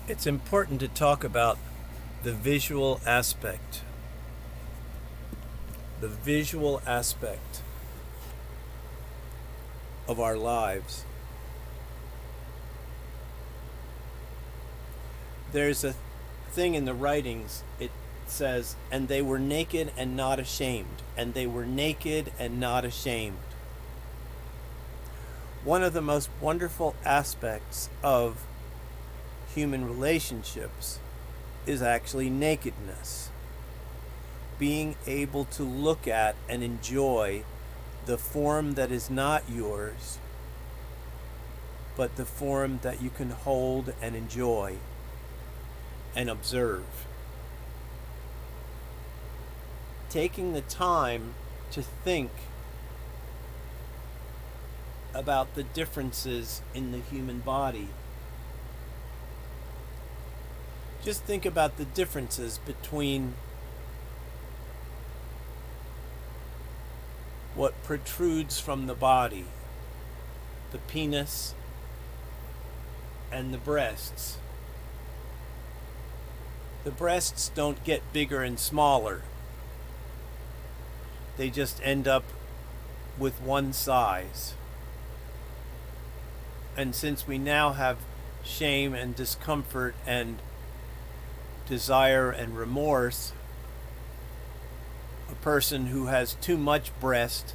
It's important to talk about the visual aspect. The visual aspect of our lives. There's a thing in the writings, it says, and they were naked and not ashamed. And they were naked and not ashamed. One of the most wonderful aspects of human relationships is actually nakedness. Being able to look at and enjoy the form that is not yours, but the form that you can hold and enjoy and observe. Taking the time to think about the differences in the human body. Just think about the differences between what protrudes from the body, the penis and the breasts. The breasts don't get bigger and smaller. They just end up with one size. And since we now have shame and discomfort and desire and remorse, a person who has too much breast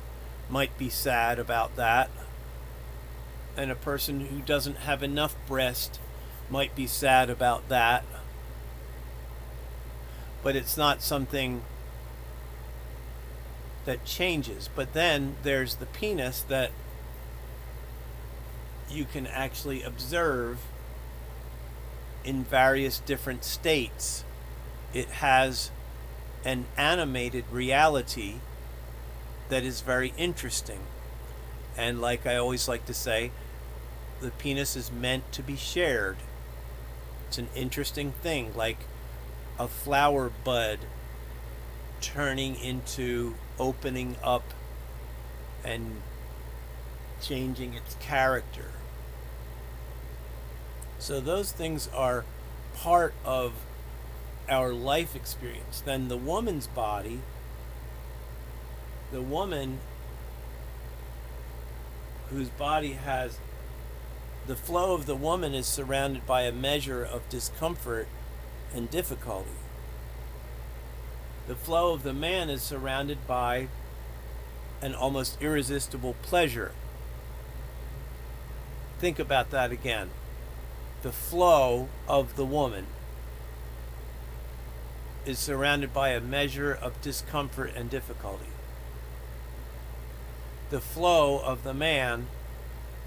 might be sad about that, and a person who doesn't have enough breast might be sad about that. But it's not something that changes. But then there's the penis that you can actually observe in various different states. It has an animated reality that is very interesting. And like I always like to say, the penis is meant to be shared. It's an interesting thing, like a flower bud turning into opening up and changing its character. So those things are part of our life experience. Then the woman's body, the woman whose body has the flow of the woman is surrounded by a measure of discomfort and difficulty. The flow of the man is surrounded by an almost irresistible pleasure. Think about that again. The flow of the woman is surrounded by a measure of discomfort and difficulty. The flow of the man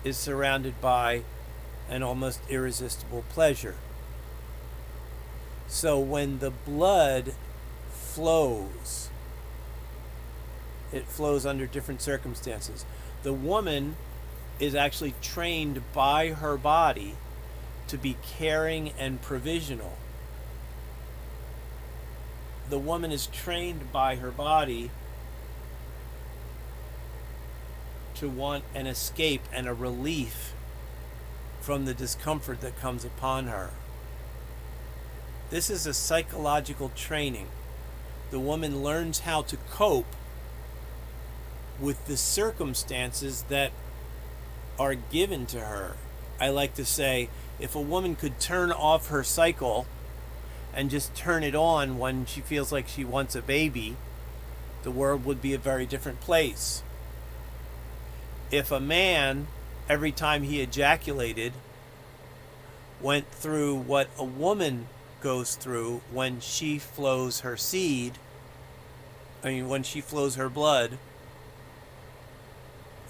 is surrounded by an almost irresistible pleasure. So when the blood flows, it flows under different circumstances. The woman is actually trained by her body to be caring and provisional. The woman is trained by her body to want an escape and a relief from the discomfort that comes upon her. This is a psychological training. The woman learns how to cope with the circumstances that are given to her. I like to say, if a woman could turn off her cycle and just turn it on when she feels like she wants a baby, the world would be a very different place. If a man, every time he ejaculated, went through what a woman goes through when she flows her when she flows her blood,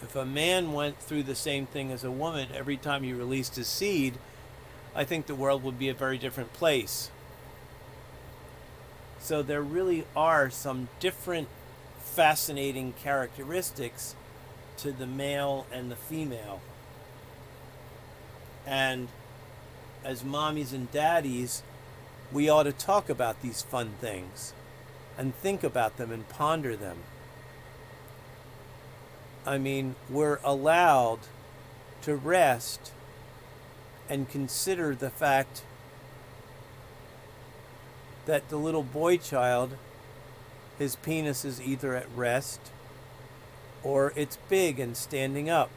if a man went through the same thing as a woman every time he released his seed, I think the world would be a very different place. So there really are some different fascinating characteristics to the male and the female. And as mommies and daddies, we ought to talk about these fun things and think about them and ponder them. I mean, we're allowed to rest and consider the fact that the little boy child, his penis is either at rest or it's big and standing up.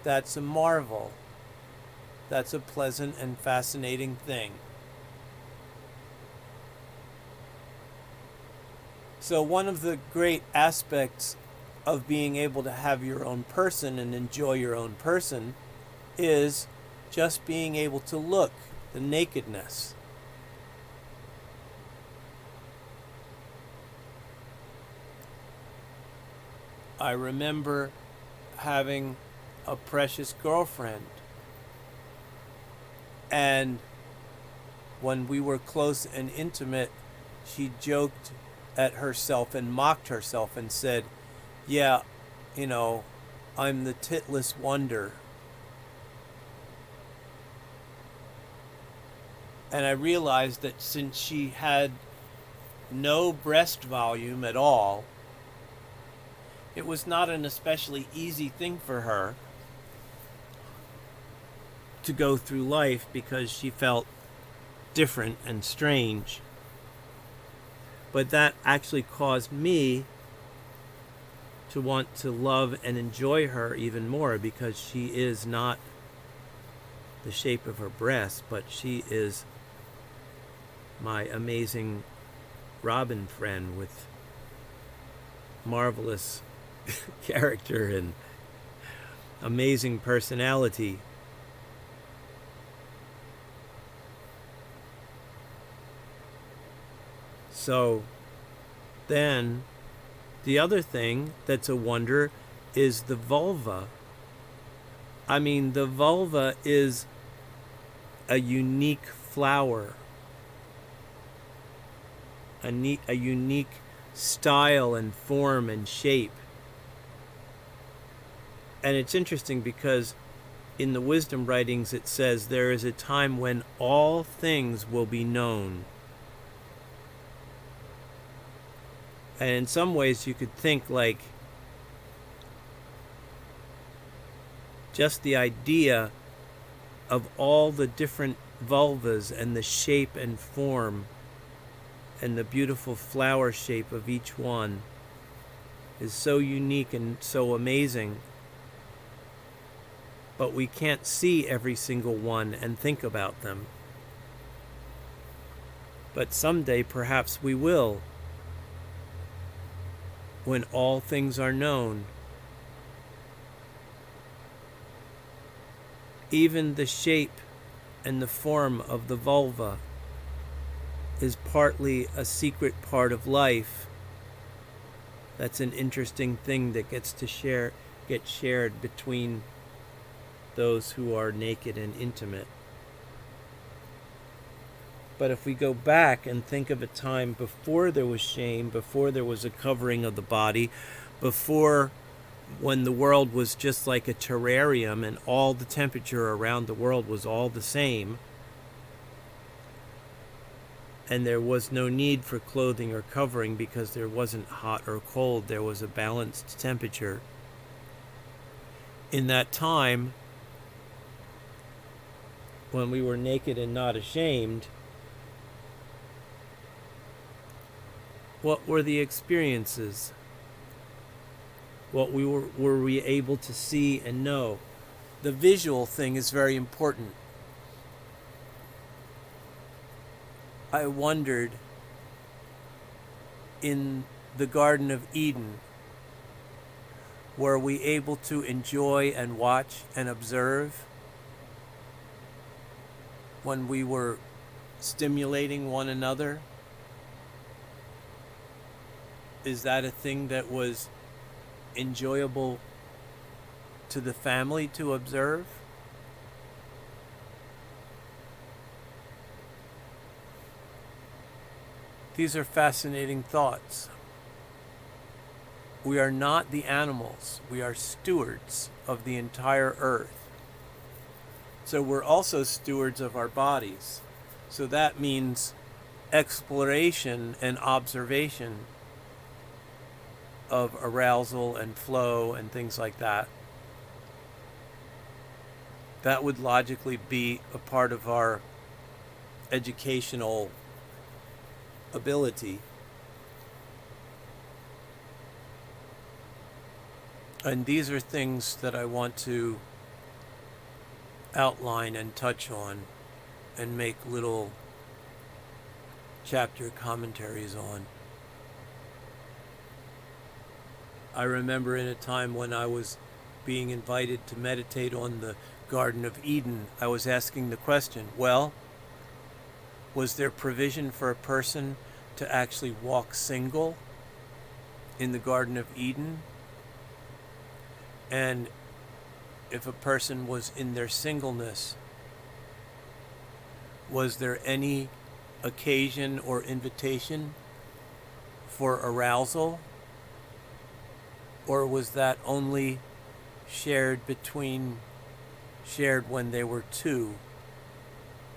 That's a marvel. That's a pleasant and fascinating thing. So one of the great aspects of being able to have your own person and enjoy your own person is just being able to look, the nakedness. I remember having a precious girlfriend, and when we were close and intimate, she joked at herself and mocked herself and said, yeah, you know, I'm the titless wonder. And I realized that since she had no breast volume at all, it was not an especially easy thing for her to go through life, because she felt different and strange. But that actually caused me to want to love and enjoy her even more, because she is not the shape of her breast, but she is my amazing Robin friend with marvelous character and amazing personality. So then the other thing that's a wonder is the vulva. I mean, the vulva is a unique flower, a unique style and form and shape. And it's interesting because in the wisdom writings it says there is a time when all things will be known. And in some ways you could think like just the idea of all the different vulvas and the shape and form and the beautiful flower shape of each one is so unique and so amazing. But we can't see every single one and think about them. But someday perhaps we will, when all things are known. Even the shape and the form of the vulva is partly a secret part of life. That's an interesting thing that gets shared between those who are naked and intimate. But if we go back and think of a time before there was shame, before there was a covering of the body, before when the world was just like a terrarium and all the temperature around the world was all the same, and there was no need for clothing or covering because there wasn't hot or cold, there was a balanced temperature. In that time, when we were naked and not ashamed, what were the experiences? What were we able to see and know? The visual thing is very important. I wondered in the Garden of Eden, were we able to enjoy and watch and observe when we were stimulating one another? Is that a thing that was enjoyable to the family to observe? These are fascinating thoughts. We are not the animals. We are stewards of the entire earth. So we're also stewards of our bodies. So that means exploration and observation of arousal and flow and things like that. That would logically be a part of our educational ability. And these are things that I want to outline and touch on and make little chapter commentaries on. I remember in a time when I was being invited to meditate on the Garden of Eden, I was asking the question, well, was there provision for a person to actually walk single in the Garden of Eden? And if a person was in their singleness, was there any occasion or invitation for arousal? Or was that only shared when they were two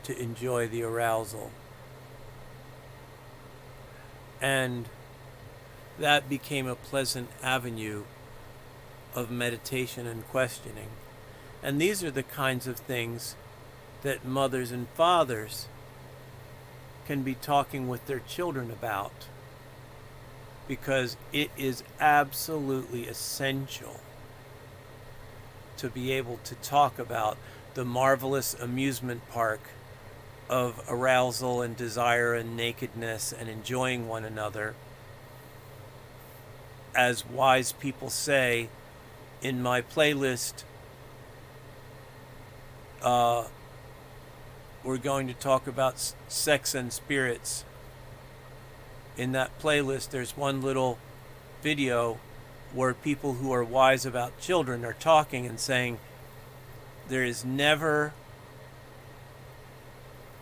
to enjoy the arousal? And that became a pleasant avenue of meditation and questioning. And these are the kinds of things that mothers and fathers can be talking with their children about, because it is absolutely essential to be able to talk about the marvelous amusement park of arousal and desire and nakedness and enjoying one another. As wise people say, in my playlist, we're going to talk about sex and spirits. In that playlist, there's one little video where people who are wise about children are talking and saying there is never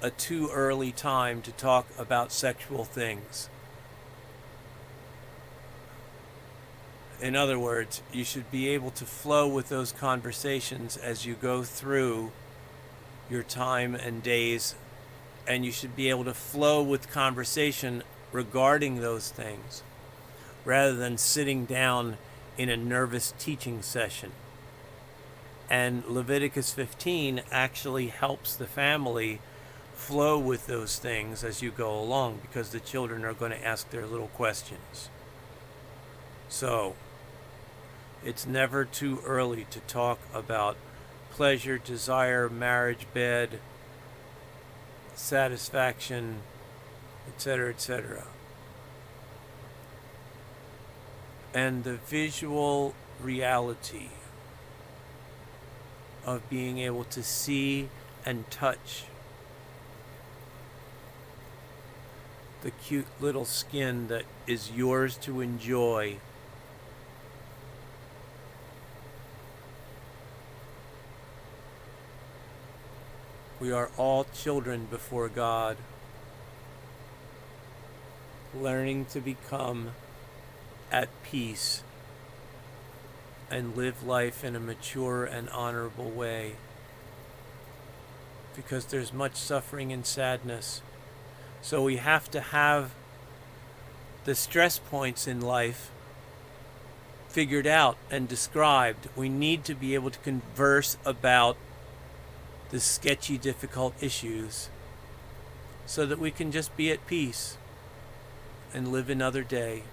a too early time to talk about sexual things. In other words, you should be able to flow with those conversations as you go through your time and days, and you should be able to flow with conversation regarding those things rather than sitting down in a nervous teaching session. And Leviticus 15 actually helps the family flow with those things as you go along, because the children are going to ask their little questions. So it's never too early to talk about pleasure, desire, marriage, bed, satisfaction, etc., etc. And the visual reality of being able to see and touch the cute little skin that is yours to enjoy. We are all children before God, learning to become at peace and live life in a mature and honorable way, because there's much suffering and sadness. So we have to have the stress points in life figured out and described. We need to be able to converse about the sketchy, difficult issues so that we can just be at peace and live another day.